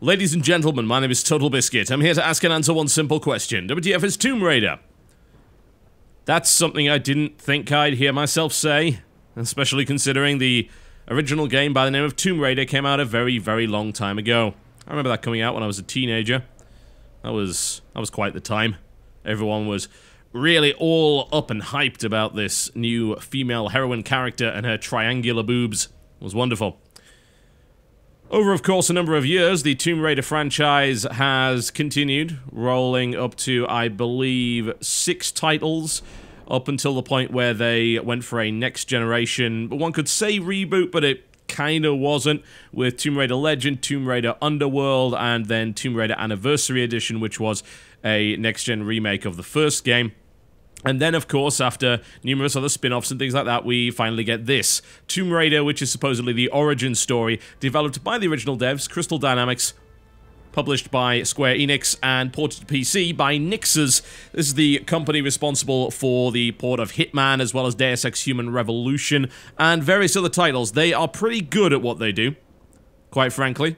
Ladies and gentlemen, my name is TotalBiscuit. I'm here to ask and answer one simple question. WTF is Tomb Raider? That's something I didn't think I'd hear myself say, especially considering the original game by the name of Tomb Raider came out a very, very long time ago. I remember that coming out when I was a teenager. That was quite the time. Everyone was really all up and hyped about this new female heroine character and her triangular boobs. It was wonderful. Over, of course, a number of years, the Tomb Raider franchise has continued, rolling up to, I believe, 6 titles, up until the point where they went for a next generation, but one could say reboot, but it kinda wasn't, with Tomb Raider Legend, Tomb Raider Underworld, and then Tomb Raider Anniversary Edition, which was a next-gen remake of the first game. And then, of course, after numerous other spin-offs and things like that, we finally get this. Tomb Raider, which is supposedly the origin story, developed by the original devs, Crystal Dynamics, published by Square Enix, and ported to PC by Nixxes. This is the company responsible for the port of Hitman, as well as Deus Ex Human Revolution, and various other titles. They are pretty good at what they do, quite frankly,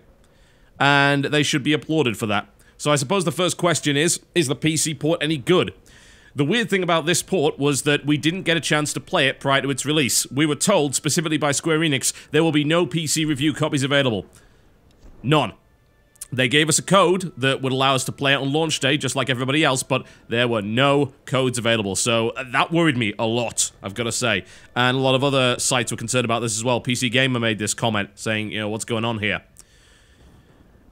and they should be applauded for that. So I suppose the first question is the PC port any good? The weird thing about this port was that we didn't get a chance to play it prior to its release. We were told, specifically by Square Enix, there will be no PC review copies available. None. They gave us a code that would allow us to play it on launch day, just like everybody else, but there were no codes available, so that worried me a lot, I've got to say. And a lot of other sites were concerned about this as well. PC Gamer made this comment, saying, you know, what's going on here?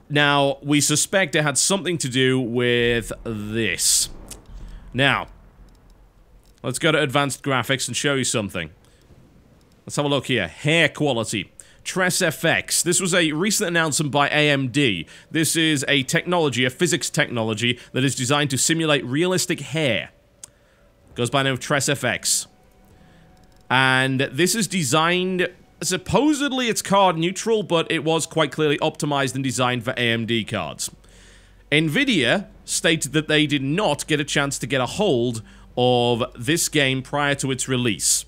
Now, we suspect it had something to do with this. Now, let's go to advanced graphics and show you something. Let's have a look here. Hair quality. TressFX. This was a recent announcement by AMD. This is a technology, a physics technology, that is designed to simulate realistic hair. Goes by the name of TressFX. And this is designed... Supposedly it's card neutral, but it was quite clearly optimized and designed for AMD cards. Nvidia stated that they did not get a chance to get a hold of this game prior to its release,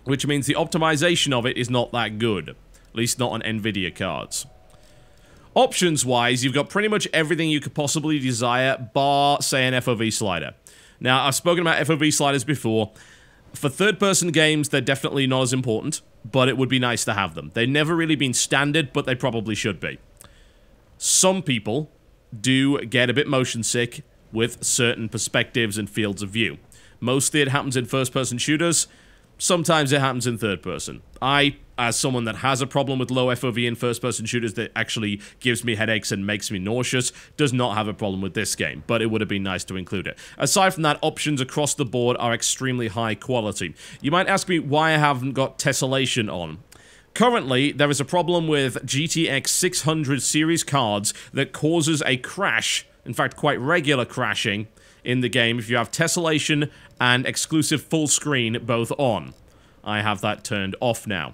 which means the optimization of it is not that good, at least not on Nvidia cards. Options-wise, you've got pretty much everything you could possibly desire, bar, say, an FOV slider. Now, I've spoken about FOV sliders before. For third-person games, they're definitely not as important, but it would be nice to have them. They've never really been standard, but they probably should be. Some people do get a bit motion sick with certain perspectives and fields of view. Mostly it happens in first-person shooters. Sometimes it happens in third-person. I, as someone that has a problem with low FOV in first-person shooters that actually gives me headaches and makes me nauseous, does not have a problem with this game, but it would have been nice to include it. Aside from that, options across the board are extremely high quality. You might ask me why I haven't got tessellation on. Currently, there is a problem with GTX 600 series cards that causes a crash, in fact quite regular crashing, in the game if you have tessellation and exclusive full screen both on. I have that turned off now.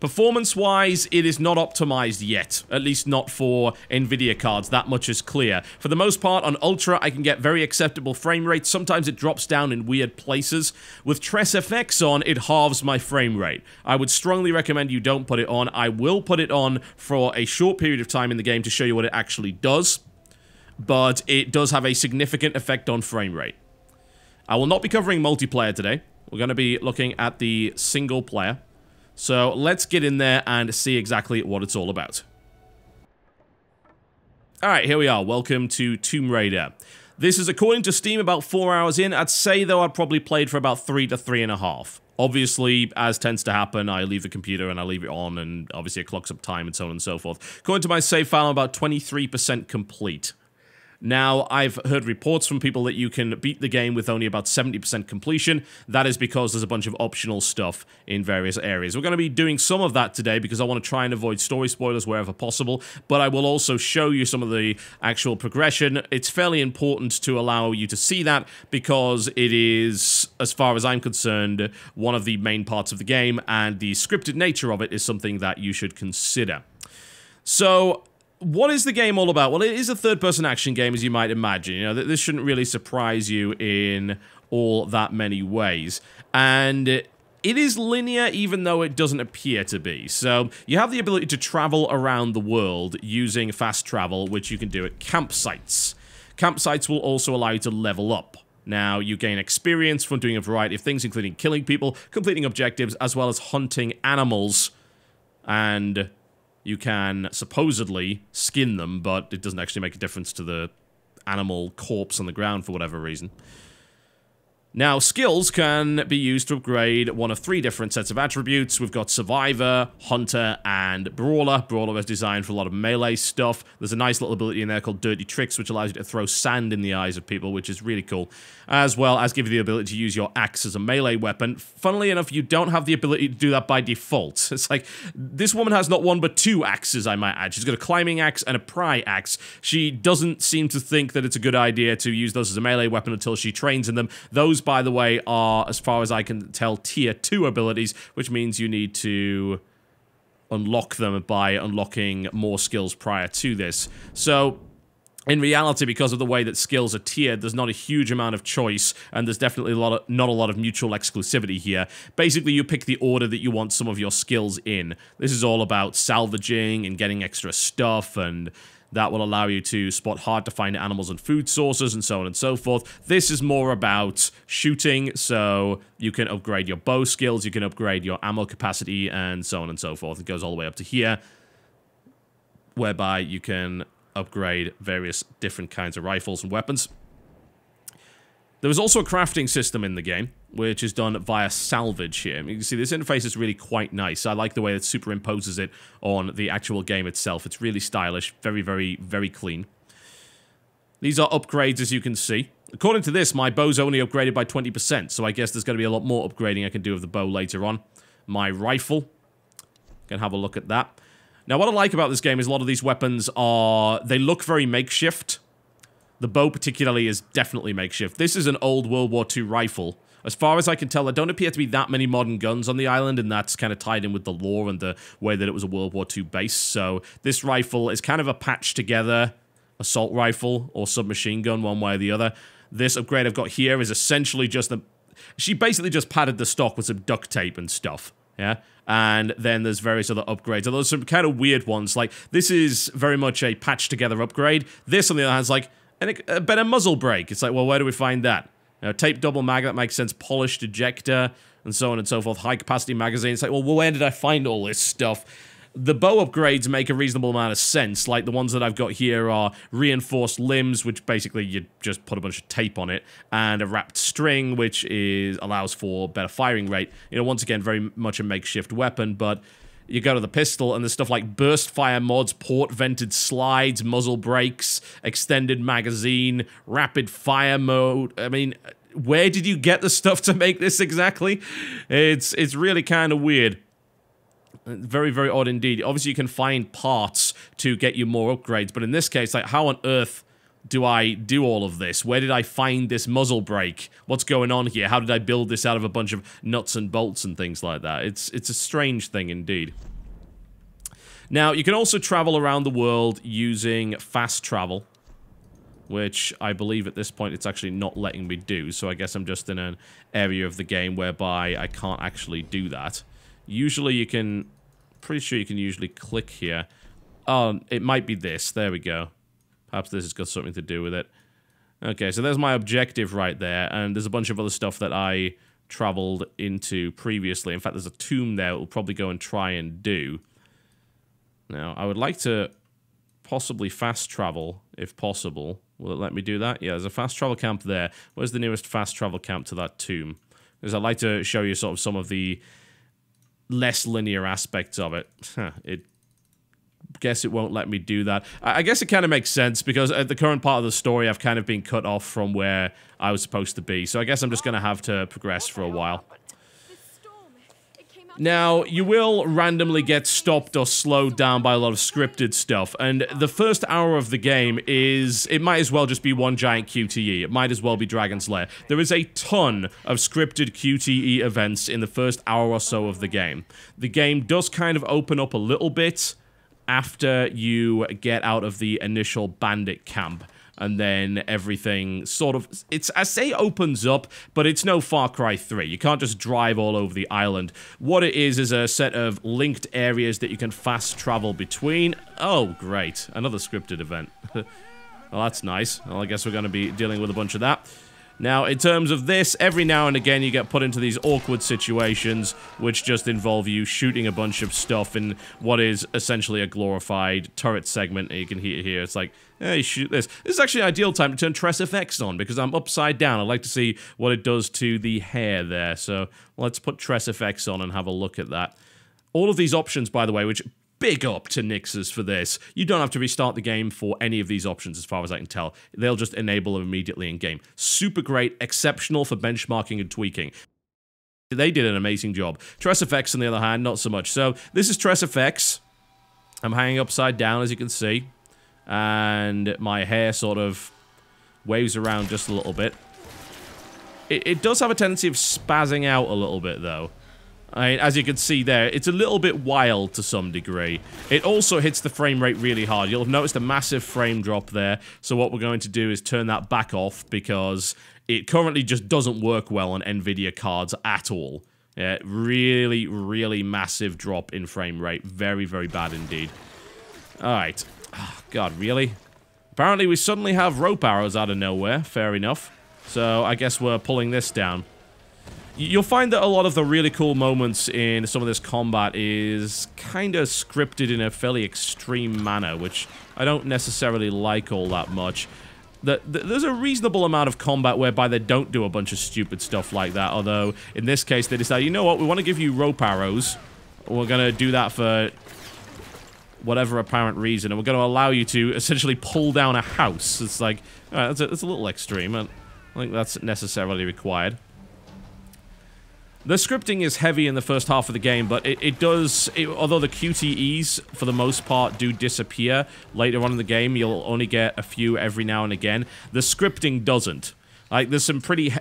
Performance-wise, it is not optimized yet, at least not for Nvidia cards, that much is clear. For the most part, on Ultra, I can get very acceptable frame rates. Sometimes it drops down in weird places. With TressFX on, it halves my frame rate. I would strongly recommend you don't put it on. I will put it on for a short period of time in the game to show you what it actually does, but it does have a significant effect on frame rate. I will not be covering multiplayer today. We're going to be looking at the single player. So let's get in there and see exactly what it's all about. Alright, here we are. Welcome to Tomb Raider. This is, according to Steam, about 4 hours in. I'd say, though, I'd probably played for about 3 to 3.5. Obviously, as tends to happen, I leave the computer and I leave it on, and obviously it clocks up time and so on and so forth. According to my save file, I'm about 23% complete. Now, I've heard reports from people that you can beat the game with only about 70% completion. That is because there's a bunch of optional stuff in various areas. We're going to be doing some of that today because I want to try and avoid story spoilers wherever possible, but I will also show you some of the actual progression. It's fairly important to allow you to see that because it is, as far as I'm concerned, one of the main parts of the game, and the scripted nature of it is something that you should consider. So, what is the game all about? Well, it is a third-person action game, as you might imagine. You know, this shouldn't really surprise you in all that many ways. And it is linear, even though it doesn't appear to be. So, you have the ability to travel around the world using fast travel, which you can do at campsites. Campsites will also allow you to level up. Now, you gain experience from doing a variety of things, including killing people, completing objectives, as well as hunting animals. And you can supposedly skin them, but it doesn't actually make a difference to the animal corpse on the ground for whatever reason. Now, skills can be used to upgrade one of 3 different sets of attributes. We've got Survivor, Hunter, and Brawler. Brawler is designed for a lot of melee stuff. There's a nice little ability in there called Dirty Tricks, which allows you to throw sand in the eyes of people, which is really cool. As well as give you the ability to use your axe as a melee weapon. Funnily enough, you don't have the ability to do that by default. It's like, this woman has not 1 but 2 axes, I might add. She's got a climbing axe and a pry axe. She doesn't seem to think that it's a good idea to use those as a melee weapon until she trains in them. Those, by the way, are, as far as I can tell, tier 2 abilities, which means you need to unlock them by unlocking more skills prior to this. So, in reality, because of the way that skills are tiered, there's not a huge amount of choice, and there's definitely not a lot of mutual exclusivity here. Basically, you pick the order that you want some of your skills in. This is all about salvaging and getting extra stuff, and that will allow you to spot hard-to-find animals and food sources, and so on and so forth. This is more about shooting, so you can upgrade your bow skills, you can upgrade your ammo capacity, and so on and so forth. It goes all the way up to here, whereby you can upgrade various different kinds of rifles and weapons. There is also a crafting system in the game, which is done via salvage here. You can see this interface is really quite nice. I like the way it superimposes it on the actual game itself. It's really stylish, very, very, very clean. These are upgrades, as you can see. According to this, my bow's only upgraded by 20%, so I guess there's going to be a lot more upgrading I can do of the bow later on. My rifle, can have a look at that. Now, what I like about this game is a lot of these weapons are, they look very makeshift. The bow particularly is definitely makeshift. This is an old World War II rifle. As far as I can tell, there don't appear to be that many modern guns on the island, and that's kind of tied in with the lore and the way that it was a World War II base. So this rifle is kind of a patched together assault rifle or submachine gun, one way or the other. This upgrade I've got here is essentially just the... She basically just padded the stock with some duct tape and stuff. Yeah, and then there's various other upgrades. Although some kind of weird ones, like this is very much a patched together upgrade. This, on the other hand, is like a better muzzle brake. It's like, well, where do we find that? You know, tape double mag, that makes sense. Polished ejector, and so on and so forth. High capacity magazine. It's like, well, where did I find all this stuff? The bow upgrades make a reasonable amount of sense. Like the ones that I've got here are reinforced limbs, which basically you just put a bunch of tape on it, and a wrapped string, which allows for better firing rate. You know, once again, very much a makeshift weapon, but you go to the pistol, and there's stuff like burst fire mods, port vented slides, muzzle brakes, extended magazine, rapid fire mode. I mean, where did you get the stuff to make this exactly? It's really kind of weird. Very, very odd indeed. Obviously, you can find parts to get you more upgrades, but in this case, like, how on earth do I do all of this? Where did I find this muzzle brake? What's going on here? How did I build this out of a bunch of nuts and bolts and things like that? It's a strange thing indeed. Now, you can also travel around the world using fast travel, which I believe at this point it's actually not letting me do, so I guess I'm just in an area of the game whereby I can't actually do that. Usually you can... Pretty sure you can usually click here. Oh, it might be this. There we go. Perhaps this has got something to do with it. Okay, so there's my objective right there, and there's a bunch of other stuff that I traveled into previously. In fact, there's a tomb there we'll probably go and try and do. Now, I would like to possibly fast travel, if possible. Will it let me do that? Yeah, there's a fast travel camp there. Where's the nearest fast travel camp to that tomb? Because I'd like to show you sort of some of the less linear aspects of it. Guess it won't let me do that. I guess it kind of makes sense, because at the current part of the story, I've kind of been cut off from where I was supposed to be. So I guess I'm just going to have to progress for a while. Now, you will randomly get stopped or slowed down by a lot of scripted stuff, and the first hour of the game it might as well just be one giant QTE. It might as well be Dragon's Lair. There is a ton of scripted QTE events in the first hour or so of the game. The game does kind of open up a little bit after you get out of the initial bandit camp. and then everything sort of, I say opens up, but it's no Far Cry 3. You can't just drive all over the island. What it is a set of linked areas that you can fast travel between. Oh, great. Another scripted event. Well, that's nice. Well, I guess we're going to be dealing with a bunch of that. Now, in terms of this, every now and again you get put into these awkward situations which just involve you shooting a bunch of stuff in what is essentially a glorified turret segment. And you can hear here, it's like, hey, shoot this. This is actually an ideal time to turn Tress FX on because I'm upside down. I'd like to see what it does to the hair there. So let's put Tress FX on and have a look at that. All of these options, by the way, which... Big up to Nixes for this. You don't have to restart the game for any of these options as far as I can tell. They'll just enable them immediately in-game. Super great, exceptional for benchmarking and tweaking. They did an amazing job. Tress FX, on the other hand, not so much. So, this is Tress FX. I'm hanging upside down, as you can see. And my hair sort of waves around just a little bit. It does have a tendency of spazzing out a little bit, though. As you can see there, it's a little bit wild to some degree. It also hits the frame rate really hard. You'll have noticed a massive frame drop there. So what we're going to do is turn that back off because it currently just doesn't work well on NVIDIA cards at all. Yeah, really, really massive drop in frame rate. Very, very bad indeed. Alright. Oh, God, really? Apparently we suddenly have rope arrows out of nowhere. Fair enough. So I guess we're pulling this down. You'll find that a lot of the really cool moments in some of this combat is kind of scripted in a fairly extreme manner, which I don't necessarily like all that much. There's a reasonable amount of combat whereby they don't do a bunch of stupid stuff like that, although in this case they decide, you know what, we want to give you rope arrows. We're going to do that for whatever apparent reason, and we're going to allow you to essentially pull down a house. It's like, alright, that's a little extreme. I don't think that's necessarily required. The scripting is heavy in the first half of the game, but although the QTEs, for the most part, do disappear later on in the game, you'll only get a few every now and again, the scripting doesn't. Like, there's some pretty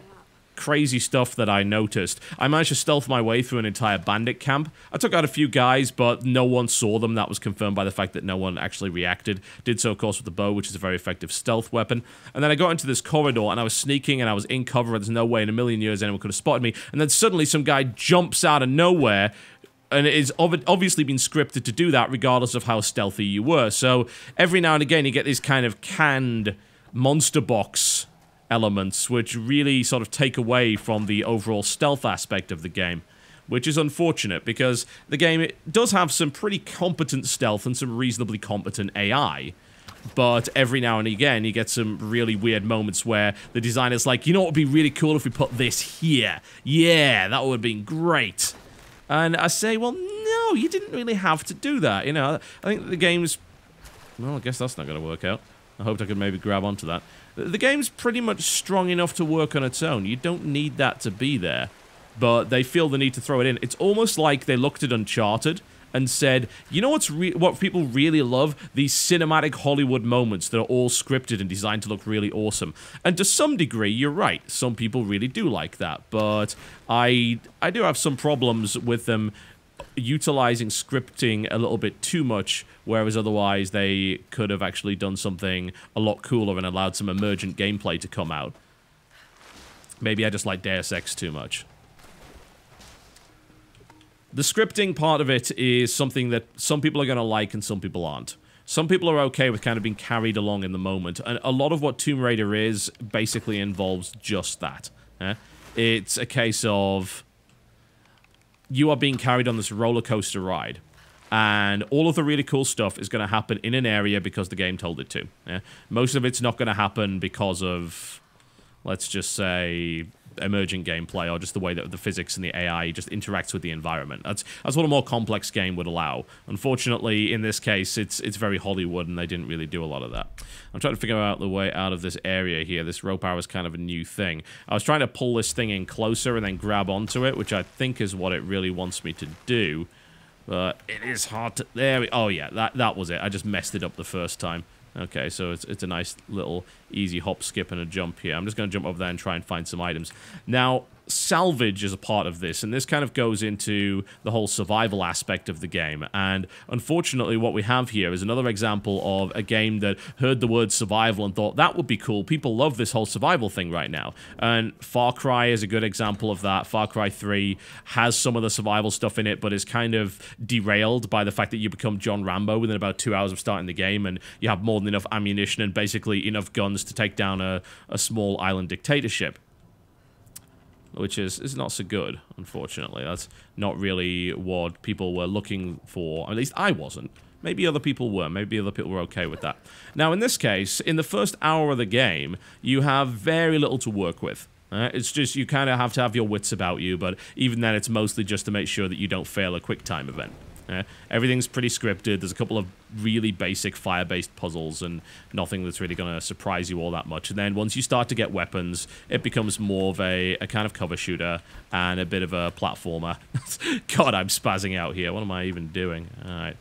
crazy stuff that I noticed. I managed to stealth my way through an entire bandit camp. I took out a few guys, but no one saw them. That was confirmed by the fact that no one actually reacted. Did so, of course, with the bow, which is a very effective stealth weapon. And then I got into this corridor, and I was sneaking, and I was in cover, and there's no way in a million years anyone could have spotted me. And then suddenly some guy jumps out of nowhere, and it is obviously been scripted to do that, regardless of how stealthy you were. So every now and again, you get these kind of canned monster box elements which really sort of take away from the overall stealth aspect of the game, which is unfortunate because the game, it does have some pretty competent stealth and some reasonably competent AI, but every now and again you get some really weird moments where the designer's like, you know what would be really cool if we put this here? Yeah, that would have been great. And I say, well, no, you didn't really have to do that, you know. I think the game's, well, I guess that's not going to work out. I hoped I could maybe grab onto that. The game's pretty much strong enough to work on its own. You don't need that to be there. But they feel the need to throw it in. It's almost like they looked at Uncharted and said, you know what people really love? These cinematic Hollywood moments that are all scripted and designed to look really awesome. And to some degree, you're right. Some people really do like that. But I do have some problems with them utilizing scripting a little bit too much, whereas otherwise they could have actually done something a lot cooler and allowed some emergent gameplay to come out. Maybe I just like Deus Ex too much. The scripting part of it is something that some people are going to like and some people aren't. Some people are okay with kind of being carried along in the moment, and a lot of what Tomb Raider is basically involves just that. It's a case of you are being carried on this roller coaster ride, and all of the really cool stuff is going to happen in an area because the game told it to. Most of it's not going to happen because of, let's just say, emergent gameplay or just the way that the physics and the AI just interacts with the environment. That's what a more complex game would allow. Unfortunately, in this case, it's very Hollywood, and they didn't really do a lot of that. I'm trying to figure out the way out of this area here. This rope arrow is kind of a new thing. I was trying to pull this thing in closer and then grab onto it, which I think is what it really wants me to do. But it is hard to... There we... Oh, yeah, that was it. I just messed it up the first time. Okay, so it's a nice little easy hop, skip, and a jump here. I'm just going to jump over there and try and find some items. Now, salvage is a part of this, and this kind of goes into the whole survival aspect of the game. And unfortunately, what we have here is another example of a game that heard the word survival and thought, that would be cool. People love this whole survival thing right now. And Far Cry is a good example of that. Far Cry 3 has some of the survival stuff in it, but is kind of derailed by the fact that you become John Rambo within about 2 hours of starting the game, and you have more than enough ammunition and basically enough guns to take down a small island dictatorship. Which is not so good, unfortunately. That's not really what people were looking for. At least I wasn't. Maybe other people were. Maybe other people were okay with that. Now, in this case, in the first hour of the game, you have very little to work with. It's just you kind of have to have your wits about you, but even then, it's mostly just to make sure that you don't fail a quick time event. Everything's pretty scripted. There's a couple of really basic fire-based puzzles and nothing that's really going to surprise you all that much. And then once you start to get weapons, it becomes more of a kind of cover shooter and a bit of a platformer. God, I'm spazzing out here. What am I even doing? All right.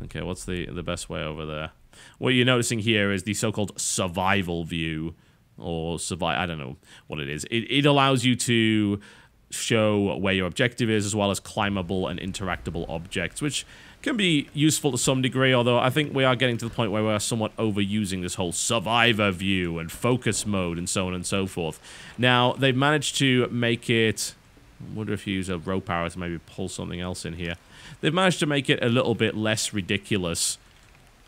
Okay, what's the best way over there? What you're noticing here is the so-called survival view, or I don't know what it is. It allows you to show where your objective is, as well as climbable and interactable objects, which can be useful to some degree, although I think we are getting to the point where we're somewhat overusing this whole survivor view and focus mode and so on and so forth. Now, they've managed to make it... I wonder if you use a rope arrow to maybe pull something else in here. They've managed to make it a little bit less ridiculous,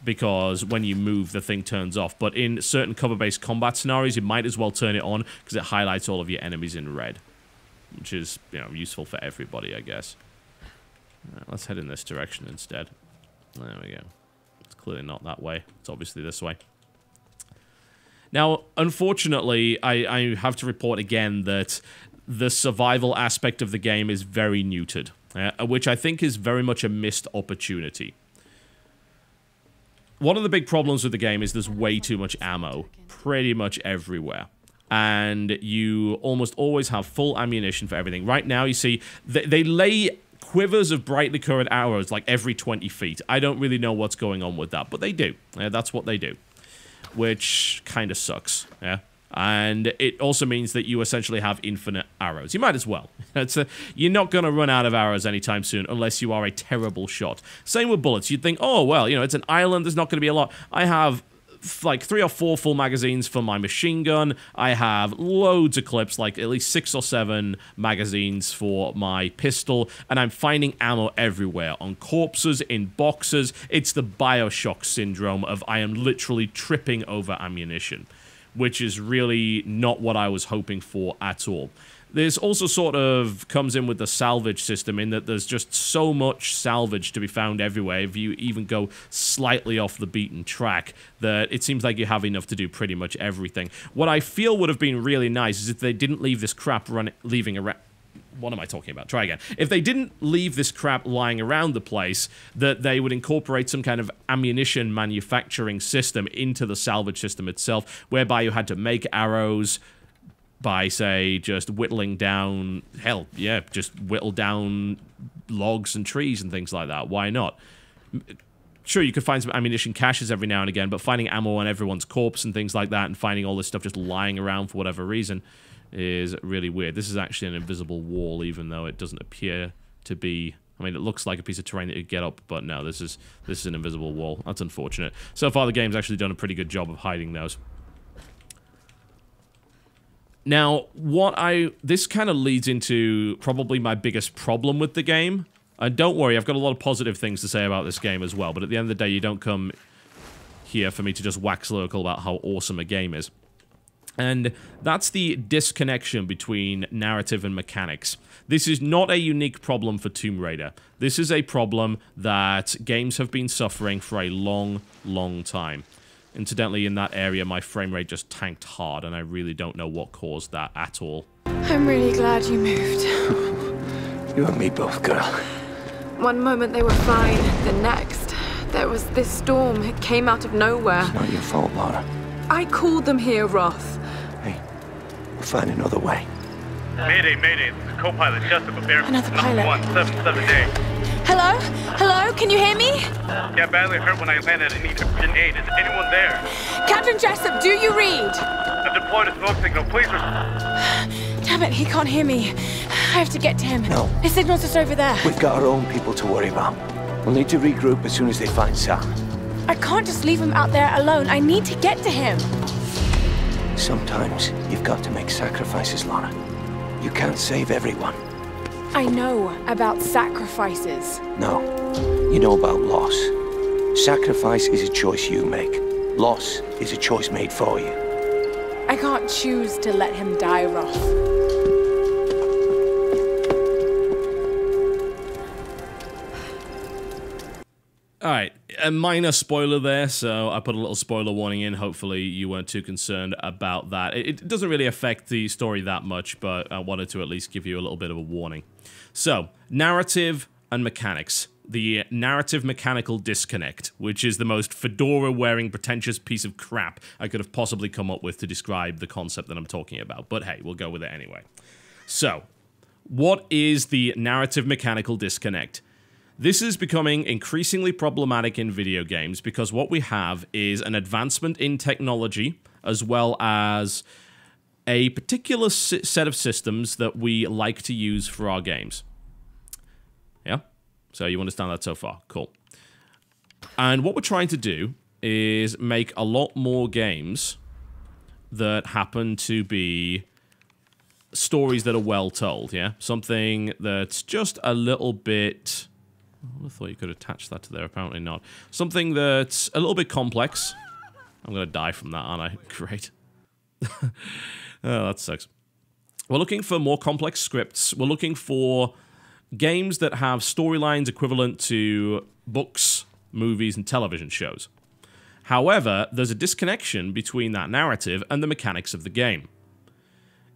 because when you move, the thing turns off. But in certain cover-based combat scenarios, you might as well turn it on, because it highlights all of your enemies in red. Which is, you know, useful for everybody, I guess. Right, let's head in this direction instead. There we go. It's clearly not that way. It's obviously this way. Now, unfortunately, I have to report again that the survival aspect of the game is very neutered, which I think is very much a missed opportunity. One of the big problems with the game is there's way too much ammo, pretty much everywhere. And you almost always have full ammunition for everything. Right now, you see, they lay quivers of brightly colored arrows like every 20 feet. I don't really know what's going on with that, but they do. That's what they do. Which kind of sucks, yeah? And it also means that you essentially have infinite arrows. You might as well. You're not going to run out of arrows anytime soon unless you are a terrible shot. Same with bullets. You'd think, oh, well, you know, it's an island, there's not going to be a lot. I have like 3 or 4 full magazines for my machine gun. I have loads of clips, like at least 6 or 7 magazines for my pistol, and I'm finding ammo everywhere, on corpses, in boxes. It's the Bioshock syndrome of I am literally tripping over ammunition, which is really not what I was hoping for at all. This also sort of comes in with the salvage system, in that there's just so much salvage to be found everywhere, if you even go slightly off the beaten track, that it seems like you have enough to do pretty much everything. What I feel would have been really nice is if they didn't leave this crap leaving around... What am I talking about? Try again. If they didn't leave this crap lying around the place, that they would incorporate some kind of ammunition manufacturing system into the salvage system itself, whereby you had to make arrows by, say, just whittling down, hell, yeah, just whittle down logs and trees and things like that. Why not? Sure, you could find some ammunition caches every now and again, but finding ammo on everyone's corpse and things like that, and finding all this stuff just lying around for whatever reason, is really weird. This is actually an invisible wall, even though it doesn't appear to be... I mean, it looks like a piece of terrain that you get up, but no, this is an invisible wall. That's unfortunate. So far, the game's actually done a pretty good job of hiding those. Now, this kind of leads into probably my biggest problem with the game. And don't worry, I've got a lot of positive things to say about this game as well, but at the end of the day, you don't come here for me to just wax lyrical about how awesome a game is. And that's the disconnection between narrative and mechanics. This is not a unique problem for Tomb Raider. This is a problem that games have been suffering for a long, long time. Incidentally, in that area, my frame rate just tanked hard, and I really don't know what caused that at all. I'm really glad you moved. You and me both, girl. One moment they were fine, the next, there was this storm. It came out of nowhere. It's not your fault, Laura. I called them here, Roth. Hey, we'll find another way. Mayday, mayday. This is co-pilot Jessica Bear. Another pilot. 177A. Hello? Hello? Can you hear me? Yeah, badly hurt when I landed and need urgent aid. Is anyone there? Captain Jessup, do you read? I've deployed a smoke signal. Please respond. Damn it, he can't hear me. I have to get to him. No. His signal's just over there. We've got our own people to worry about. We'll need to regroup as soon as they find Sam. I can't just leave him out there alone. I need to get to him. Sometimes you've got to make sacrifices, Lara. You can't save everyone. I know about sacrifices. No. You know about loss. Sacrifice is a choice you make. Loss is a choice made for you. I can't choose to let him die, Roth. Alright, a minor spoiler there, so I put a little spoiler warning in. Hopefully you weren't too concerned about that. It doesn't really affect the story that much, but I wanted to at least give you a little bit of a warning. So, narrative and mechanics. The narrative mechanical disconnect, which is the most fedora-wearing, pretentious piece of crap I could have possibly come up with to describe the concept that I'm talking about. But hey, we'll go with it anyway. So, what is the narrative mechanical disconnect? This is becoming increasingly problematic in video games because what we have is an advancement in technology as well as a particular set of systems that we like to use for our games. Yeah? So you understand that so far? Cool. And what we're trying to do is make a lot more games that happen to be stories that are well told, yeah? Something that's just a little bit... I thought you could attach that to there, apparently not. Something that's a little bit complex. I'm gonna die from that, aren't I? Great. Oh, that sucks. We're looking for more complex scripts. We're looking for games that have storylines equivalent to books, movies, and television shows. However, there's a disconnection between that narrative and the mechanics of the game.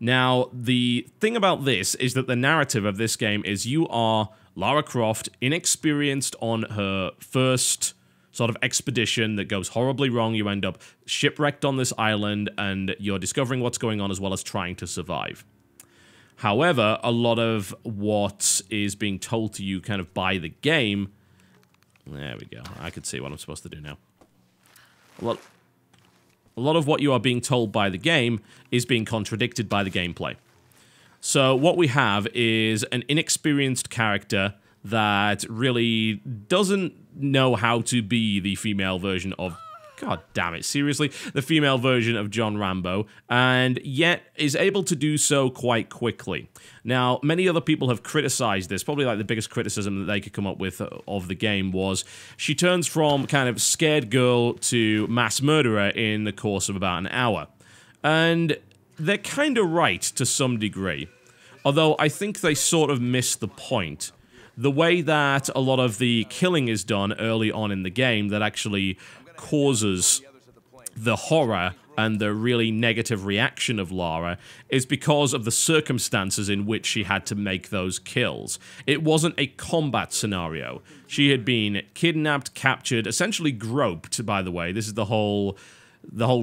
Now, the thing about this is that the narrative of this game is you are Lara Croft, inexperienced on her first sort of expedition that goes horribly wrong. You end up shipwrecked on this island, and you're discovering what's going on as well as trying to survive. However, a lot of what is being told to you kind of by the game... There we go. I can see what I'm supposed to do now. A lot of what you are being told by the game is being contradicted by the gameplay. So what we have is an inexperienced character that really doesn't know how to be the female version of... God damn it, seriously? The female version of John Rambo, and yet is able to do so quite quickly. Now, many other people have criticized this. Probably like the biggest criticism that they could come up with of the game was she turns from kind of scared girl to mass murderer in the course of about an hour. And they're kind of right to some degree. Although I think they sort of miss the point. The way that a lot of the killing is done early on in the game that actually causes the horror and the really negative reaction of Lara is because of the circumstances in which she had to make those kills. It wasn't a combat scenario. She had been kidnapped, captured, essentially groped, by the way. This is the whole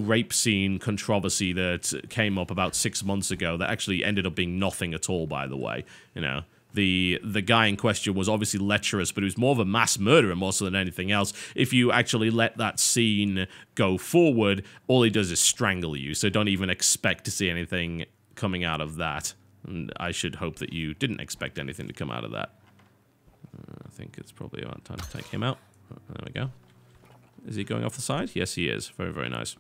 rape scene controversy that came up about 6 months ago that actually ended up being nothing at all, by the way. You know, the guy in question was obviously lecherous, but he was more of a mass murderer more so than anything else. If you actually let that scene go forward, all he does is strangle you, so don't even expect to see anything coming out of that. And I should hope that you didn't expect anything to come out of that. I think it's probably about time to take him out. There we go. Is he going off the side? Yes, he is. Very, very nice.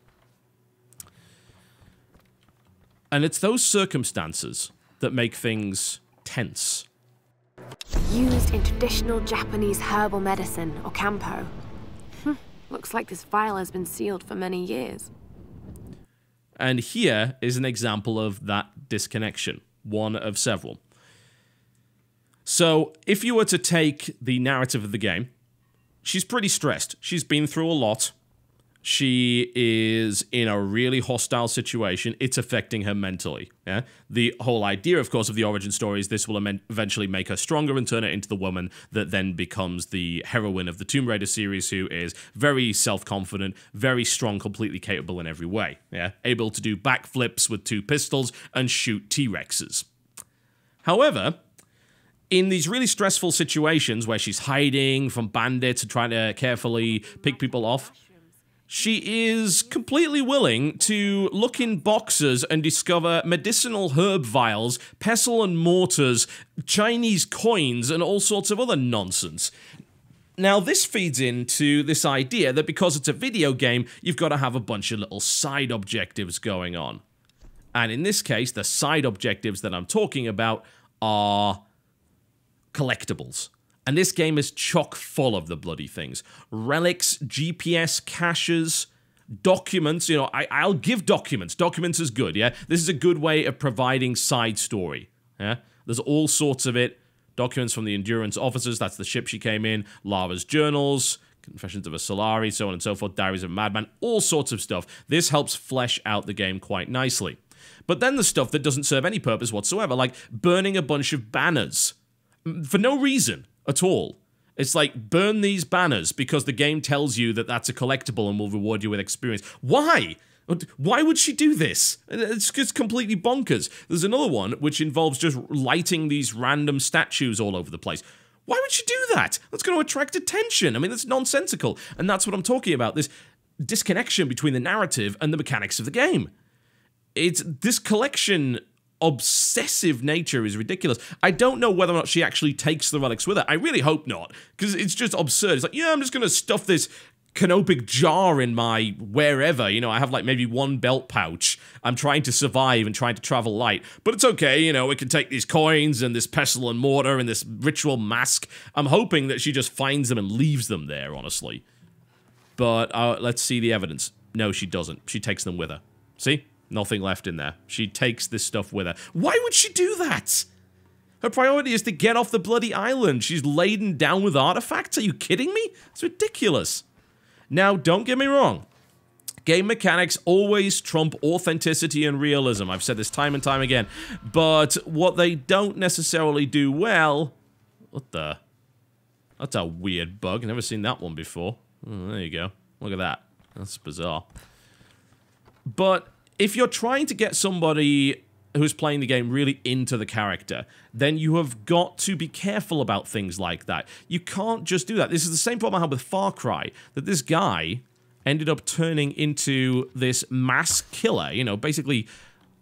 And it's those circumstances that make things tense. Used in traditional Japanese herbal medicine, or kampo. Looks like this vial has been sealed for many years. And here is an example of that disconnection. One of several. So, if you were to take the narrative of the game, she's pretty stressed. She's been through a lot. She is in a really hostile situation. It's affecting her mentally. Yeah? The whole idea, of course, of the origin story is this will eventually make her stronger and turn her into the woman that then becomes the heroine of the Tomb Raider series, who is very self-confident, very strong, completely capable in every way. Yeah? Able to do backflips with 2 pistols and shoot T-Rexes. However, in these really stressful situations where she's hiding from bandits and trying to carefully pick people off, she is completely willing to look in boxes and discover medicinal herb vials, pestle and mortars, Chinese coins, and all sorts of other nonsense. Now, this feeds into this idea that because it's a video game, you've got to have a bunch of little side objectives going on. And in this case, the side objectives that I'm talking about are collectibles. And this game is chock full of the bloody things. Relics, GPS caches, documents. You know, I'll give documents. Documents is good, yeah? This is a good way of providing side story, yeah? There's all sorts of it. Documents from the Endurance officers, that's the ship she came in. Lara's journals, Confessions of a Solari, so on and so forth. Diaries of a Madman, all sorts of stuff. This helps flesh out the game quite nicely. But then the stuff that doesn't serve any purpose whatsoever, like burning a bunch of banners. For no reason at all. It's like, burn these banners because the game tells you that that's a collectible and will reward you with experience. Why? Why would she do this? It's just completely bonkers. There's another one which involves just lighting these random statues all over the place. Why would she do that? That's going to attract attention. I mean, that's nonsensical. And that's what I'm talking about, this disconnection between the narrative and the mechanics of the game. This collection obsessive nature is ridiculous. I don't know whether or not she actually takes the relics with her. I really hope not, because it's just absurd. It's like, yeah, I'm just going to stuff this canopic jar in my wherever. You know, I have like maybe one belt pouch. I'm trying to survive and trying to travel light. But it's okay, you know, we can take these coins and this pestle and mortar and this ritual mask. I'm hoping that she just finds them and leaves them there, honestly. But let's see the evidence. No, she doesn't. She takes them with her. See? Nothing left in there. She takes this stuff with her. Why would she do that? Her priority is to get off the bloody island. She's laden down with artifacts. Are you kidding me? It's ridiculous. Now, don't get me wrong. Game mechanics always trump authenticity and realism. I've said this time and time again. But what they don't necessarily do well... What the... That's a weird bug. I've never seen that one before. Oh, there you go. Look at that. That's bizarre. But if you're trying to get somebody who's playing the game really into the character, then you have got to be careful about things like that. You can't just do that. This is the same problem I had with Far Cry, that this guy ended up turning into this mass killer, you know, basically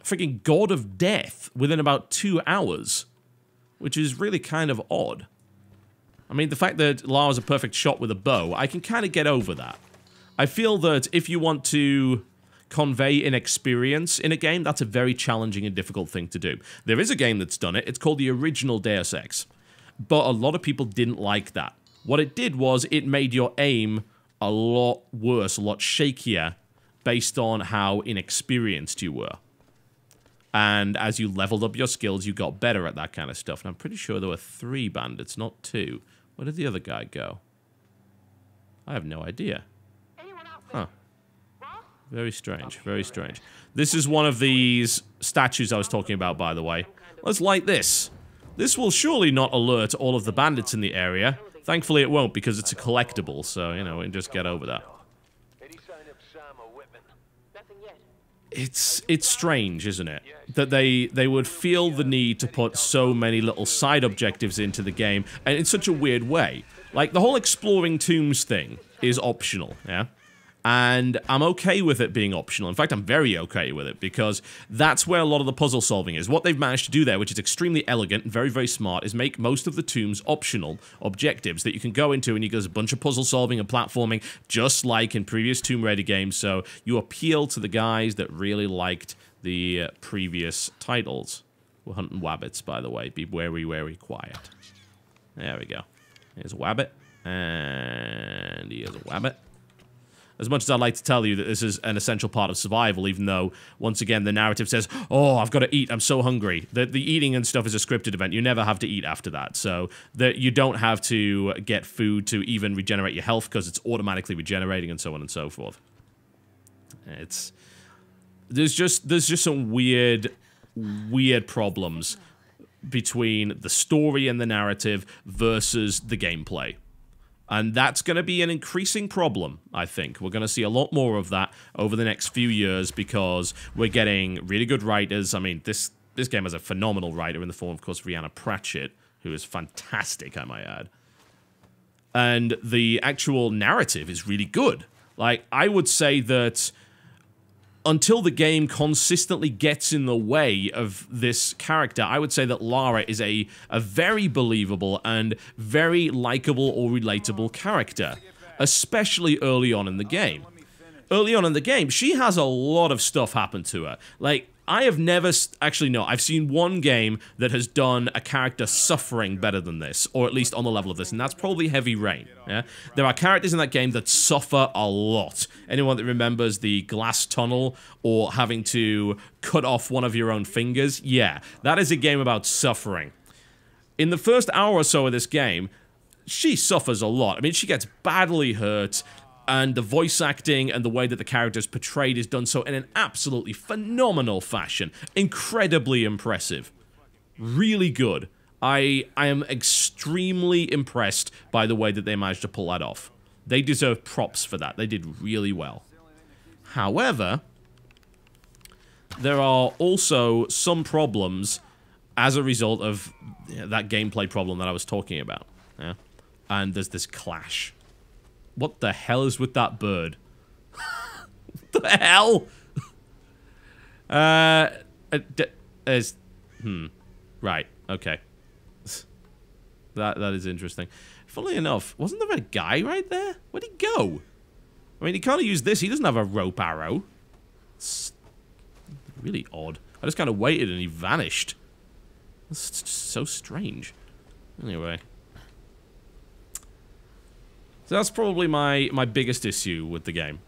freaking god of death within about 2 hours, which is really kind of odd. I mean, the fact that Lara's a perfect shot with a bow, I can kind of get over that. I feel that if you want to convey an experience in a game, that's a very challenging and difficult thing to do. There is a game that's done it. It's called the original Deus Ex. But a lot of people didn't like that. What it did was it made your aim a lot worse, a lot shakier, based on how inexperienced you were. And as you leveled up your skills, you got better at that kind of stuff. And I'm pretty sure there were 3 bandits, not 2. Where did the other guy go? I have no idea. Huh. Very strange, very strange. This is one of these statues I was talking about, by the way. Let's light this. This will surely not alert all of the bandits in the area. Thankfully it won't, because it's a collectible, so, you know, we can just get over that. It's strange, isn't it? That they would feel the need to put so many little side objectives into the game, and in such a weird way. Like, the whole exploring tombs thing is optional, yeah? And I'm okay with it being optional. In fact, I'm very okay with it, because that's where a lot of the puzzle solving is. What they've managed to do there, which is extremely elegant and very, very smart, is make most of the tombs optional objectives that you can go into, and you get a bunch of puzzle solving and platforming, just like in previous Tomb Raider games, so you appeal to the guys that really liked the previous titles. We're hunting wabbits, by the way. Be wary, wary, quiet. There we go. Here's a wabbit, and here's a wabbit. As much as I'd like to tell you that this is an essential part of survival, even though, once again, the narrative says, oh, I've got to eat, I'm so hungry. The eating and stuff is a scripted event. You never have to eat after that. So you don't have to get food to even regenerate your health, because it's automatically regenerating and so on and so forth. There's just some weird problems between the story and the narrative versus the gameplay. And that's going to be an increasing problem, I think. We're going to see a lot more of that over the next few years, because we're getting really good writers. I mean, this game has a phenomenal writer in the form, of course, Rhianna Pratchett, who is fantastic, I might add. And the actual narrative is really good. Like, I would say that until the game consistently gets in the way of this character, I would say that Lara is a very believable and very likable or relatable character, especially early on in the game. Early on in the game, she has a lot of stuff happen to her. Like, I have never... Actually, no, I've seen one game that has done a character suffering better than this, or at least on the level of this, and that's probably Heavy Rain. Yeah? There are characters in that game that suffer a lot. Anyone that remembers the glass tunnel or having to cut off one of your own fingers, yeah, that is a game about suffering. In the first hour or so of this game, she suffers a lot. I mean, she gets badly hurt, and the voice acting and the way that the character is portrayed is done so in an absolutely phenomenal fashion. Incredibly impressive. Really good. I am extremely impressed by the way that they managed to pull that off. They deserve props for that. They did really well. However, there are also some problems as a result of that gameplay problem that I was talking about. Yeah? And there's this clash. What the hell is with that bird? What the hell? Right, okay. That is interesting. Funnily enough, wasn't there a guy right there? Where'd he go? I mean, he can't use this. He doesn't have a rope arrow. It's really odd. I just kind of waited and he vanished. That's just so strange. Anyway. So that's probably my biggest issue with the game.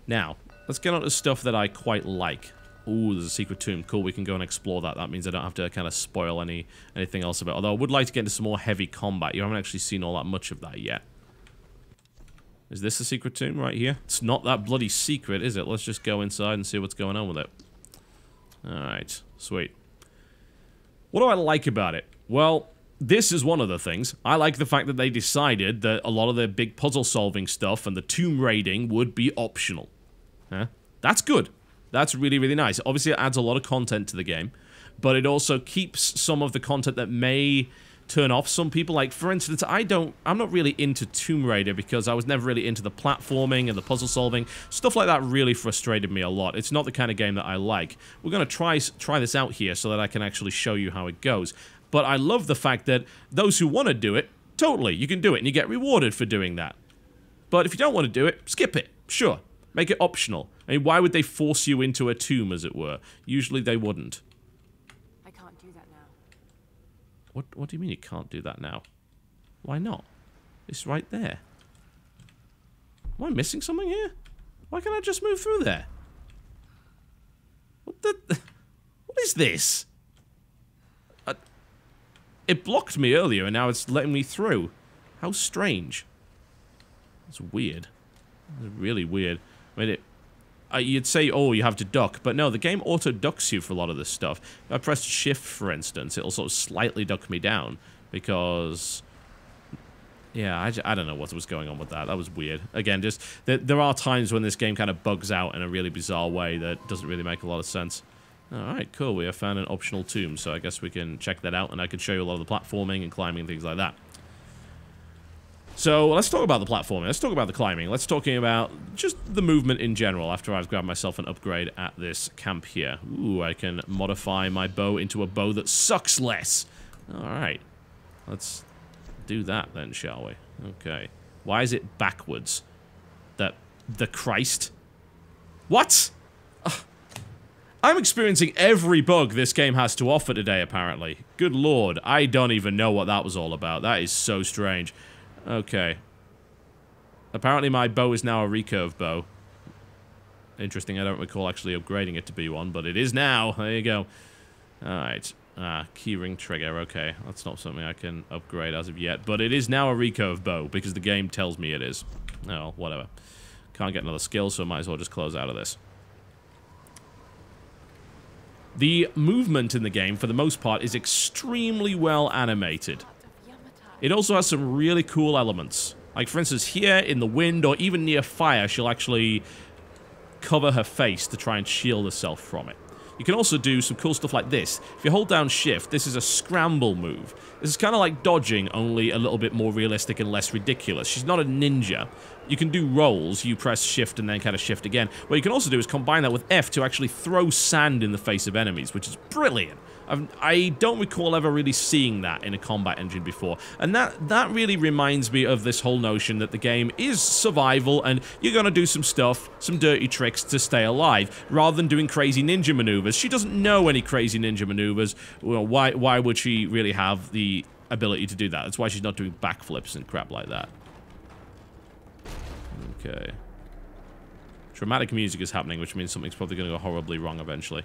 Now, let's get on to stuff that I quite like. Ooh, there's a secret tomb. Cool, we can go and explore that. That means I don't have to kind of spoil anything else about it. Although I would like to get into some more heavy combat. You haven't actually seen all that much of that yet. Is this the secret tomb right here? It's not that bloody secret, is it? Let's just go inside and see what's going on with it. Alright, sweet. What do I like about it? Well, this is one of the things. I like the fact that they decided that a lot of the big puzzle-solving stuff and the tomb raiding would be optional. That's good. That's really, really nice. Obviously, it adds a lot of content to the game, but it also keeps some of the content that may turn off some people. Like, for instance, I'm not really into Tomb Raider because I was never really into the platforming and the puzzle-solving. Stuff like that really frustrated me a lot. It's not the kind of game that I like. We're going to try this out here so that I can actually show you how it goes. But I love the fact that those who want to do it, totally, you can do it, and you get rewarded for doing that. But if you don't want to do it, skip it. Sure. Make it optional. I mean, why would they force you into a tomb, as it were? Usually they wouldn't. I can't do that now. What do you mean you can't do that now? Why not? It's right there. Am I missing something here? Why can't I just move through there? What the... What is this? It blocked me earlier, and now it's letting me through. How strange. It's weird. It's really weird. I mean, you'd say, oh, you have to duck, but no, the game auto-ducks you for a lot of this stuff. If I pressed shift, for instance, it'll sort of slightly duck me down, because... Yeah, I don't know what was going on with that. That was weird. Again, just there are times when this game kind of bugs out in a really bizarre way that doesn't really make a lot of sense. Alright, cool. We have found an optional tomb, so I guess we can check that out, and I can show you a lot of the platforming and climbing and things like that. So, let's talk about the platforming. Let's talk about the climbing. Let's talk about just the movement in general after I've grabbed myself an upgrade at this camp here. Ooh, I can modify my bow into a bow that sucks less. Alright. Let's do that then, shall we? Okay. Why is it backwards? The Christ? What? I'm experiencing every bug this game has to offer today, apparently. Good lord, I don't even know what that was all about. That is so strange. Okay. Apparently my bow is now a recurve bow. Interesting, I don't recall actually upgrading it to be one, but it is now. There you go. Alright. Keyring trigger, okay. That's not something I can upgrade as of yet, but it is now a recurve bow, because the game tells me it is. Oh, whatever. Can't get another skill, so I might as well just close out of this. The movement in the game, for the most part, is extremely well animated. It also has some really cool elements. Like, for instance, here in the wind, or even near fire, she'll actually cover her face to try and shield herself from it. You can also do some cool stuff like this. If you hold down shift, this is a scramble move. This is kind of like dodging, only a little bit more realistic and less ridiculous. She's not a ninja. You can do rolls, you press shift and then kind of shift again. What you can also do is combine that with F to actually throw sand in the face of enemies, which is brilliant. I don't recall ever really seeing that in a combat engine before. And that really reminds me of this whole notion that the game is survival and you're gonna do some stuff, some dirty tricks to stay alive, rather than doing crazy ninja maneuvers. She doesn't know any crazy ninja maneuvers. Well, why would she really have the ability to do that? That's why she's not doing backflips and crap like that. Okay. Dramatic music is happening, which means something's probably gonna go horribly wrong eventually.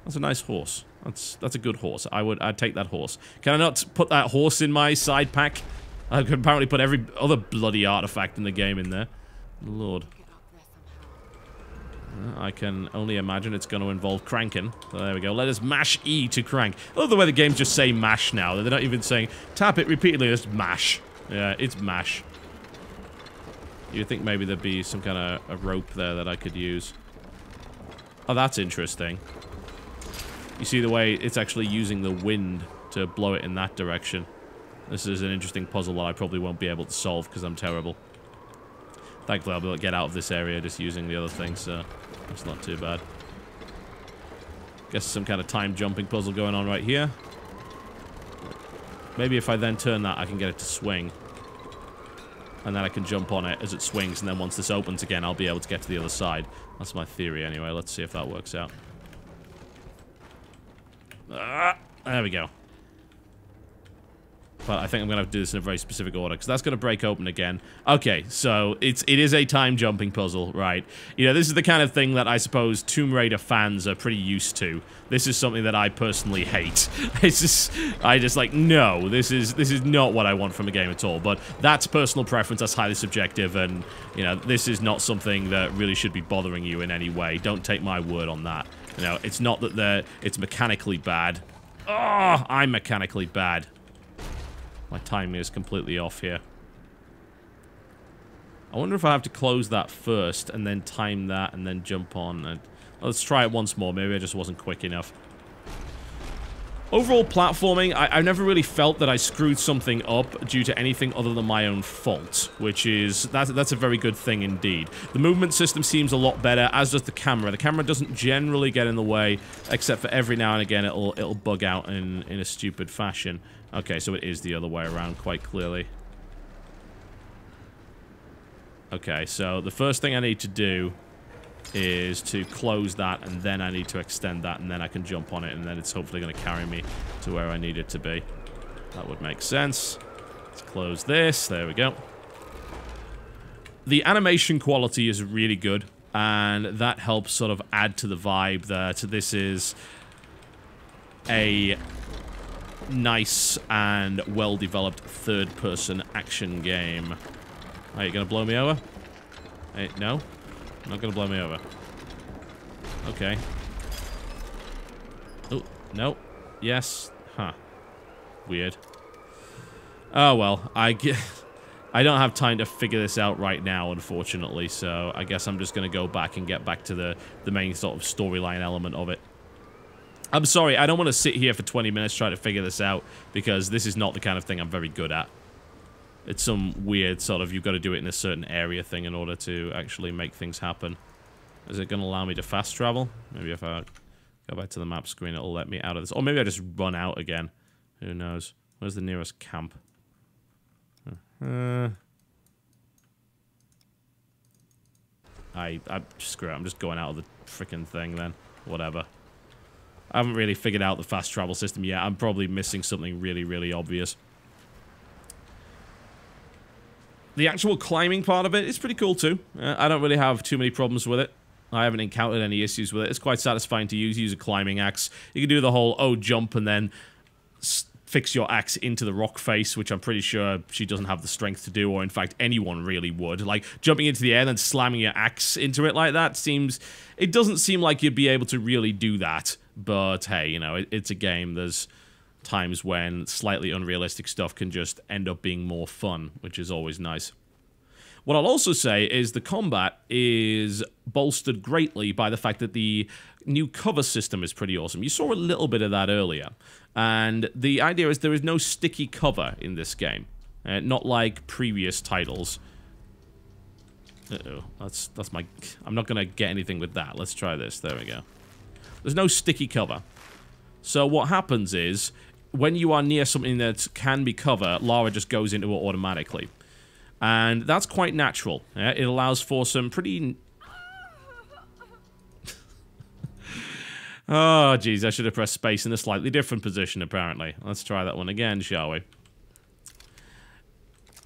That's a nice horse. That's a good horse. I'd take that horse. Can I not put that horse in my side pack? I could apparently put every other bloody artifact in the game in there. Lord. I can only imagine it's going to involve cranking. So there we go. Let us mash E to crank. I love the way the games just say mash now. They're not even saying tap it repeatedly. Just mash. Yeah, it's mash. You'd think maybe there'd be some kind of a rope there that I could use. Oh, that's interesting. You see the way it's actually using the wind to blow it in that direction. This is an interesting puzzle that I probably won't be able to solve because I'm terrible. Thankfully, I'll be able to get out of this area just using the other thing, so it's not too bad. Guess some kind of time jumping puzzle going on right here. Maybe if I then turn that, I can get it to swing. And then I can jump on it as it swings, and then once this opens again, I'll be able to get to the other side. That's my theory anyway. Let's see if that works out. There we go. But I think I'm going to have to do this in a very specific order, because that's going to break open again. Okay, so it is a time jumping puzzle, right? You know, this is the kind of thing that I suppose Tomb Raider fans are pretty used to. This is something that I personally hate. It's just, I just like, no, this is not what I want from a game at all. But that's personal preference, that's highly subjective, and, you know, this is not something that really should be bothering you in any way. Don't take my word on that. You know, it's not that it's mechanically bad. Oh, I'm mechanically bad. My timing is completely off here. I wonder if I have to close that first and then time that and then jump on. And let's try it once more. Maybe I just wasn't quick enough. Overall platforming, I never really felt that I screwed something up due to anything other than my own fault, which is, that's a very good thing indeed. The movement system seems a lot better, as does the camera. The camera doesn't generally get in the way, except for every now and again it'll bug out in a stupid fashion. Okay, so it is the other way around quite clearly. Okay, so the first thing I need to do is to close that, and then I need to extend that, and then I can jump on it, and then it's hopefully going to carry me to where I need it to be. That would make sense. Let's close this. There we go. The animation quality is really good, and that helps sort of add to the vibe that this is a nice and well-developed third-person action game. Are you going to blow me over? Hey, no? Not gonna blow me over. Okay. Oh, no. Yes. Huh. Weird. Oh, well. I don't have time to figure this out right now, unfortunately, so I guess I'm just gonna go back and get back to the main sort of storyline element of it. I'm sorry, I don't want to sit here for 20 minutes trying to figure this out, because this is not the kind of thing I'm very good at. It's some weird sort of, you've got to do it in a certain area thing in order to actually make things happen. Is it going to allow me to fast travel? Maybe if I go back to the map screen, it'll let me out of this. Or maybe I just run out again. Who knows? Where's the nearest camp? Screw it, I'm just going out of the freaking thing then. Whatever. I haven't really figured out the fast travel system yet. I'm probably missing something really, really obvious. The actual climbing part of it is pretty cool too. I don't really have too many problems with it. I haven't encountered any issues with it. It's quite satisfying to use. Use a climbing axe. You can do the whole, oh, jump and then fix your axe into the rock face, which I'm pretty sure she doesn't have the strength to do, or in fact anyone really would. Like, jumping into the air and then slamming your axe into it like that seems... It doesn't seem like you'd be able to really do that. But hey, you know, it's a game. There's times when slightly unrealistic stuff can just end up being more fun, which is always nice. What I'll also say is the combat is bolstered greatly by the fact that the new cover system is pretty awesome. You saw a little bit of that earlier. And the idea is there is no sticky cover in this game. Not like previous titles. Uh-oh, that's my... I'm not going to get anything with that. Let's try this. There we go. There's no sticky cover. So what happens is, when you are near something that can be cover, Lara just goes into it automatically. And that's quite natural. Yeah? It allows for some pretty... Oh, jeez, I should have pressed space in a slightly different position, apparently. Let's try that one again, shall we?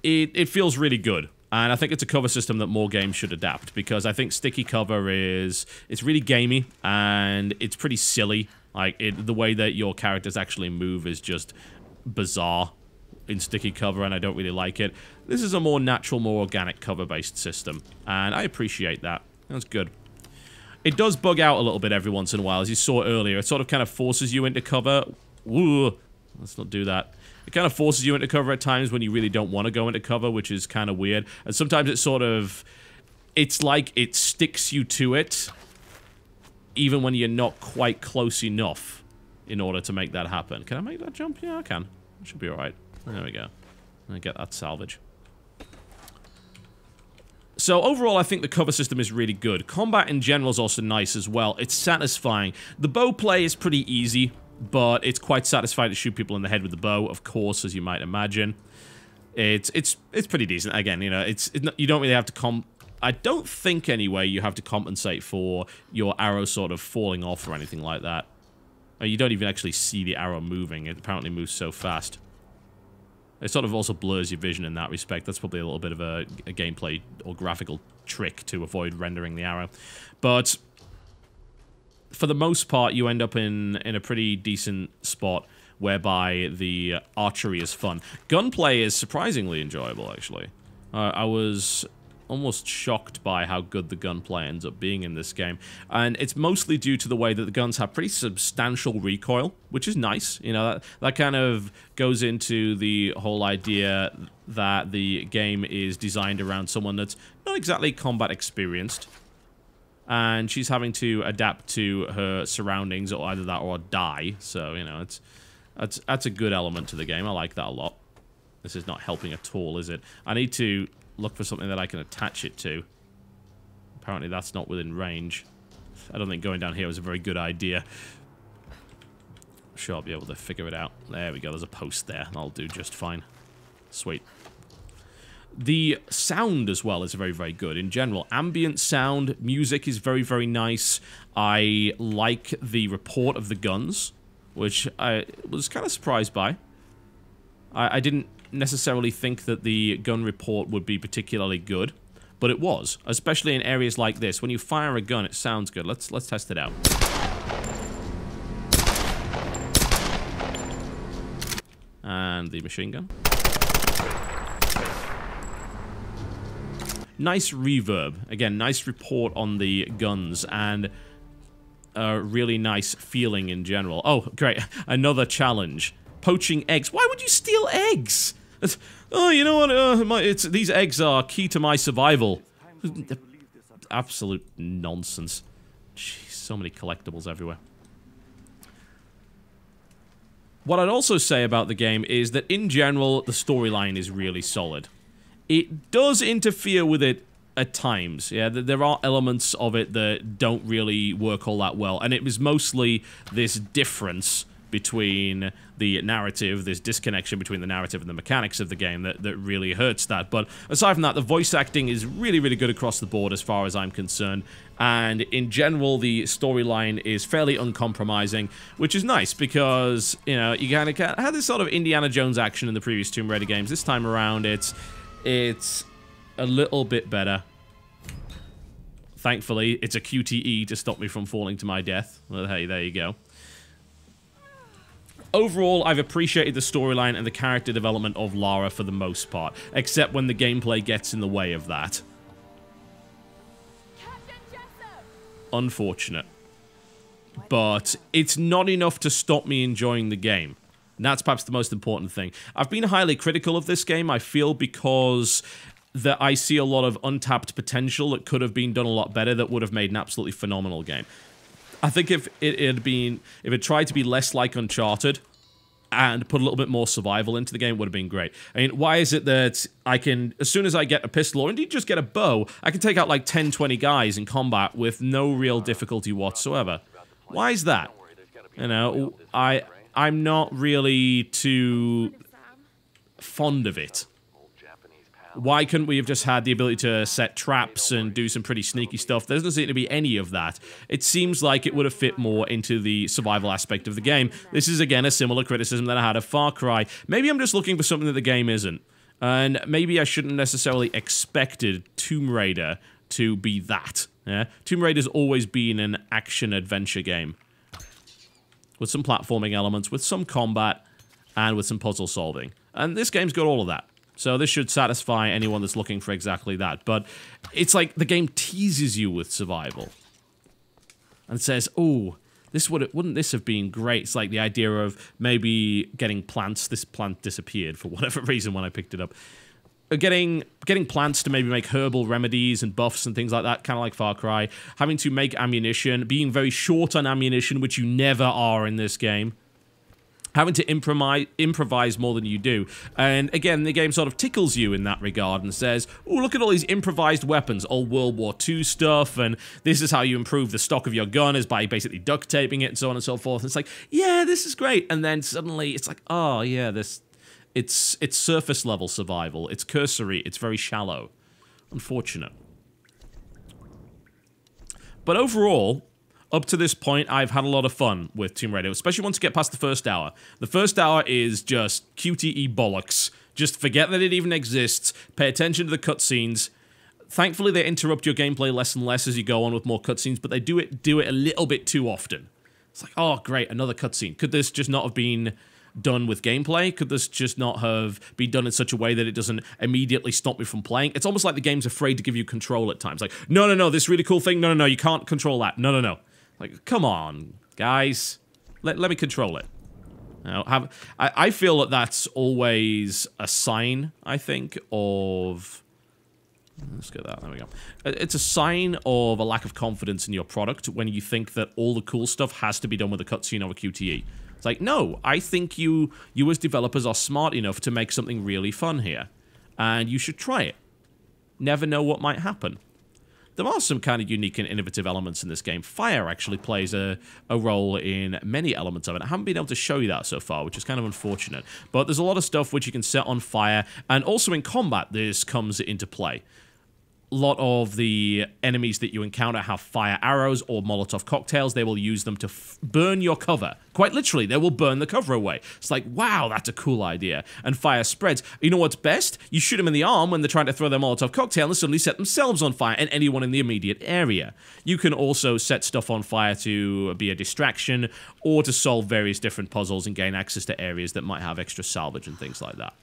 It feels really good. And I think it's a cover system that more games should adapt, because I think sticky cover is... It's really gamey, and it's pretty silly. Like, the way that your characters actually move is just bizarre in sticky cover, and I don't really like it. This is a more natural, more organic cover-based system, and I appreciate that. That's good. It does bug out a little bit every once in a while, as you saw earlier. It sort of kind of forces you into cover. Ooh, let's not do that. It kind of forces you into cover at times when you really don't want to go into cover, which is kind of weird. And sometimes it sort of... It's like it sticks you to it, even when you're not quite close enough in order to make that happen. Can I make that jump? Yeah, I can. It should be alright. There we go. I get that salvage. So overall, I think the cover system is really good. Combat in general is also nice as well. It's satisfying. The bow play is pretty easy, but it's quite satisfying to shoot people in the head with the bow, of course, as you might imagine. It's pretty decent. Again, you know, you don't really have to I don't think, anyway, you have to compensate for your arrow sort of falling off or anything like that. You don't even actually see the arrow moving. It apparently moves so fast. It sort of also blurs your vision in that respect. That's probably a little bit of a gameplay or graphical trick to avoid rendering the arrow. But for the most part, you end up in a pretty decent spot whereby the archery is fun. Gunplay is surprisingly enjoyable, actually. I was almost shocked by how good the gunplay ends up being in this game. And it's mostly due to the way that the guns have pretty substantial recoil, which is nice. You know, that kind of goes into the whole idea that the game is designed around someone that's not exactly combat experienced. And she's having to adapt to her surroundings, or either that or die. So, you know, that's a good element to the game. I like that a lot. This is not helping at all, is it? I need to look for something that I can attach it to. Apparently that's not within range. I don't think going down here was a very good idea. I'm sure I'll be able to figure it out. There we go, there's a post there. That'll do just fine. Sweet. The sound as well is very, very good. In general, ambient sound, music is very, very nice. I like the report of the guns, which I was kind of surprised by. I didn't necessarily think that the gun report would be particularly good, but it was, especially in areas like this. When you fire a gun, it sounds good. Let's test it out. And the machine gun. Nice reverb. Again, nice report on the guns, and a really nice feeling in general. Oh, great. Another challenge. Poaching eggs. Why would you steal eggs? Oh, you know what? These eggs are key to my survival. Absolute nonsense. Jeez, so many collectibles everywhere. What I'd also say about the game is that, in general, the storyline is really solid. It does interfere with it at times. Yeah, there are elements of it that don't really work all that well, and it was mostly this difference between the narrative, this disconnection between the narrative and the mechanics of the game that really hurts that. But aside from that, the voice acting is really, really good across the board as far as I'm concerned. And in general, the storyline is fairly uncompromising, which is nice because, you know, you kind of had this sort of Indiana Jones action in the previous Tomb Raider games. This time around, it's a little bit better. Thankfully, it's a QTE to stop me from falling to my death. Well, hey, there you go. Overall, I've appreciated the storyline and the character development of Lara for the most part, except when the gameplay gets in the way of that. Unfortunate. But it's not enough to stop me enjoying the game. And that's perhaps the most important thing. I've been highly critical of this game, I feel, because that I see a lot of untapped potential that could have been done a lot better that would have made an absolutely phenomenal game. I think if it tried to be less like Uncharted and put a little bit more survival into the game, it would have been great. I mean, why is it that I can, as soon as I get a pistol, or indeed just get a bow, I can take out like 10, 20 guys in combat with no real difficulty whatsoever? Why is that? You know, I'm not really too fond of it. Why couldn't we have just had the ability to set traps and do some pretty sneaky stuff? There doesn't seem to be any of that. It seems like it would have fit more into the survival aspect of the game. This is, again, a similar criticism that I had of Far Cry. Maybe I'm just looking for something that the game isn't. And maybe I shouldn't necessarily expected Tomb Raider to be that. Yeah? Tomb Raider's always been an action-adventure game. With some platforming elements, with some combat, and with some puzzle solving. And this game's got all of that. So this should satisfy anyone that's looking for exactly that. But it's like the game teases you with survival. And says, oh, wouldn't this have been great? It's like the idea of maybe getting plants. This plant disappeared for whatever reason when I picked it up. Getting plants to maybe make herbal remedies and buffs and things like that, kind of like Far Cry. Having to make ammunition, being very short on ammunition, which you never are in this game. Having to improvise more than you do. And again, the game sort of tickles you in that regard and says, oh, look at all these improvised weapons, old World War II stuff, and this is how you improve the stock of your gun, is by basically duct taping it and so on and so forth. And it's like, yeah, this is great. And then suddenly it's like, oh, yeah, it's surface level survival. It's cursory. It's very shallow. Unfortunate. But overall, up to this point, I've had a lot of fun with Tomb Raider, especially once you get past the first hour. The first hour is just QTE bollocks. Just forget that it even exists. Pay attention to the cutscenes. Thankfully, they interrupt your gameplay less and less as you go on with more cutscenes, but they do it a little bit too often. It's like, oh, great, another cutscene. Could this just not have been done with gameplay? Could this just not have been done in such a way that it doesn't immediately stop me from playing? It's almost like the game's afraid to give you control at times. Like, no, this really cool thing, no, you can't control that. No. Like, come on, guys. Let me control it. Now, I feel that that's always a sign, I think, of... Let's get that. There we go. It's a sign of a lack of confidence in your product when you think that all the cool stuff has to be done with a cutscene or a QTE. It's like, no, I think you as developers are smart enough to make something really fun here. And you should try it. Never know what might happen. There are some kind of unique and innovative elements in this game. Fire actually plays a role in many elements of it. I haven't been able to show you that so far, which is kind of unfortunate. But there's a lot of stuff which you can set on fire, and also in combat this comes into play. A lot of the enemies that you encounter have fire arrows or Molotov cocktails. They will use them to burn your cover. Quite literally, they will burn the cover away. It's like, wow, that's a cool idea. And fire spreads. You know what's best? You shoot them in the arm when they're trying to throw their Molotov cocktail and they suddenly set themselves on fire and anyone in the immediate area. You can also set stuff on fire to be a distraction or to solve various different puzzles and gain access to areas that might have extra salvage and things like that.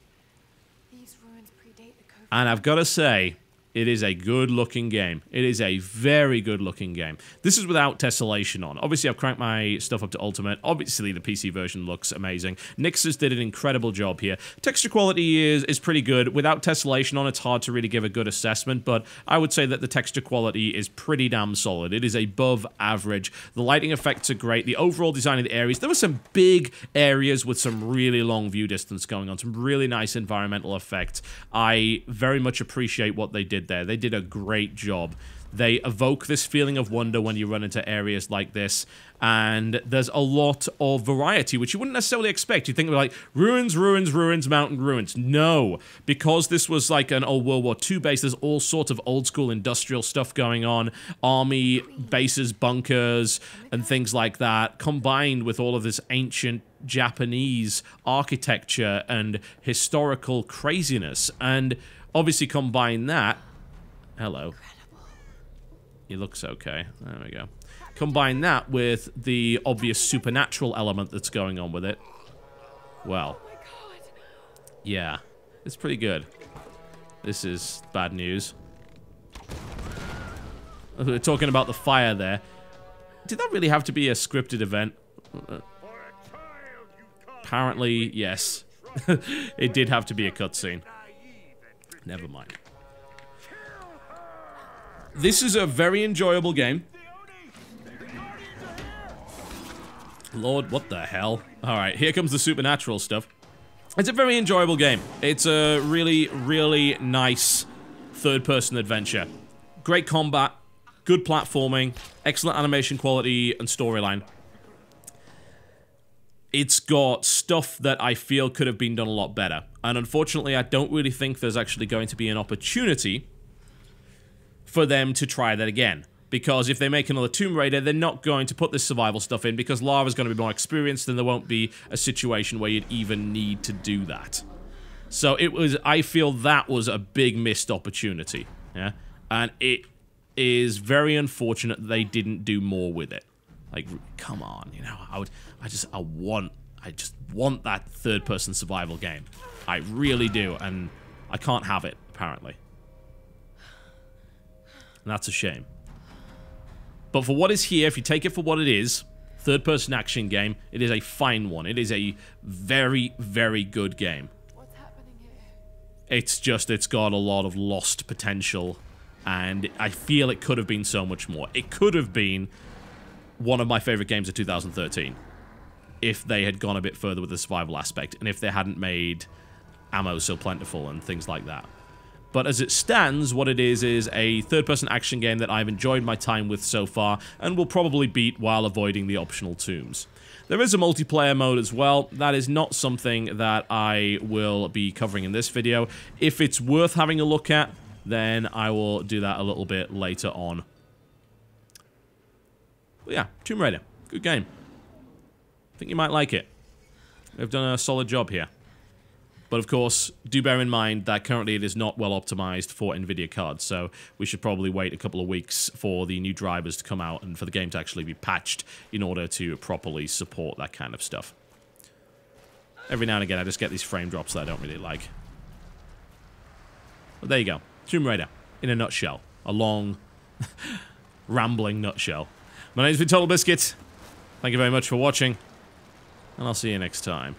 These ruins predate the COVID. And I've got to say, it is a good-looking game. It is a very good-looking game. This is without tessellation on. Obviously, I've cranked my stuff up to Ultimate. Obviously, the PC version looks amazing. Nix's did an incredible job here. Texture quality is pretty good. Without tessellation on, it's hard to really give a good assessment, but I would say that the texture quality is pretty damn solid. It is above average. The lighting effects are great. The overall design of the areas, there were some big areas with some really long view distance going on, some really nice environmental effects. I very much appreciate what they did there. They did a great job. They evoke this feeling of wonder when you run into areas like this, and there's a lot of variety, which you wouldn't necessarily expect. You think like, ruins, mountain ruins. No, because this was like an old World War II base, there's all sorts of old school industrial stuff going on, army bases, bunkers, and things like that, combined with all of this ancient Japanese architecture and historical craziness, and obviously combine that... Hello. He looks okay. There we go. Combine that with the obvious supernatural element that's going on with it. Well. Yeah. It's pretty good. This is bad news. We're talking about the fire there. Did that really have to be a scripted event? Apparently, yes. It did have to be a cutscene. Never mind. This is a very enjoyable game. Lord, what the hell? Alright, here comes the supernatural stuff. It's a very enjoyable game. It's a really, really nice third-person adventure. Great combat, good platforming, excellent animation quality and storyline. It's got stuff that I feel could have been done a lot better. And unfortunately, I don't really think there's actually going to be an opportunity for them to try that again. Because if they make another Tomb Raider, they're not going to put this survival stuff in because Lara's going to be more experienced and there won't be a situation where you'd even need to do that. So it was, I feel that was a big missed opportunity. Yeah? And it is very unfortunate that they didn't do more with it. Like, come on, you know, I just want that third-person survival game. I really do, and I can't have it, apparently. And that's a shame. But for what is here, if you take it for what it is, third-person action game, it is a fine one. It is a very, very good game. What's happening here? It's just, it's got a lot of lost potential, and I feel it could have been so much more. It could have been one of my favorite games of 2013 if they had gone a bit further with the survival aspect, and if they hadn't made ammo so plentiful and things like that. But as it stands, what it is a third-person action game that I've enjoyed my time with so far, and will probably beat while avoiding the optional tombs. There is a multiplayer mode as well. That is not something that I will be covering in this video. If it's worth having a look at, then I will do that a little bit later on. But yeah, Tomb Raider. Good game. I think you might like it. They've done a solid job here. But of course, do bear in mind that currently it is not well optimized for NVIDIA cards, so we should probably wait a couple of weeks for the new drivers to come out and for the game to actually be patched in order to properly support that kind of stuff. Every now and again, I just get these frame drops that I don't really like. But there you go. Tomb Raider, in a nutshell. A long, rambling nutshell. My name's been TotalBiscuit. Thank you very much for watching, and I'll see you next time.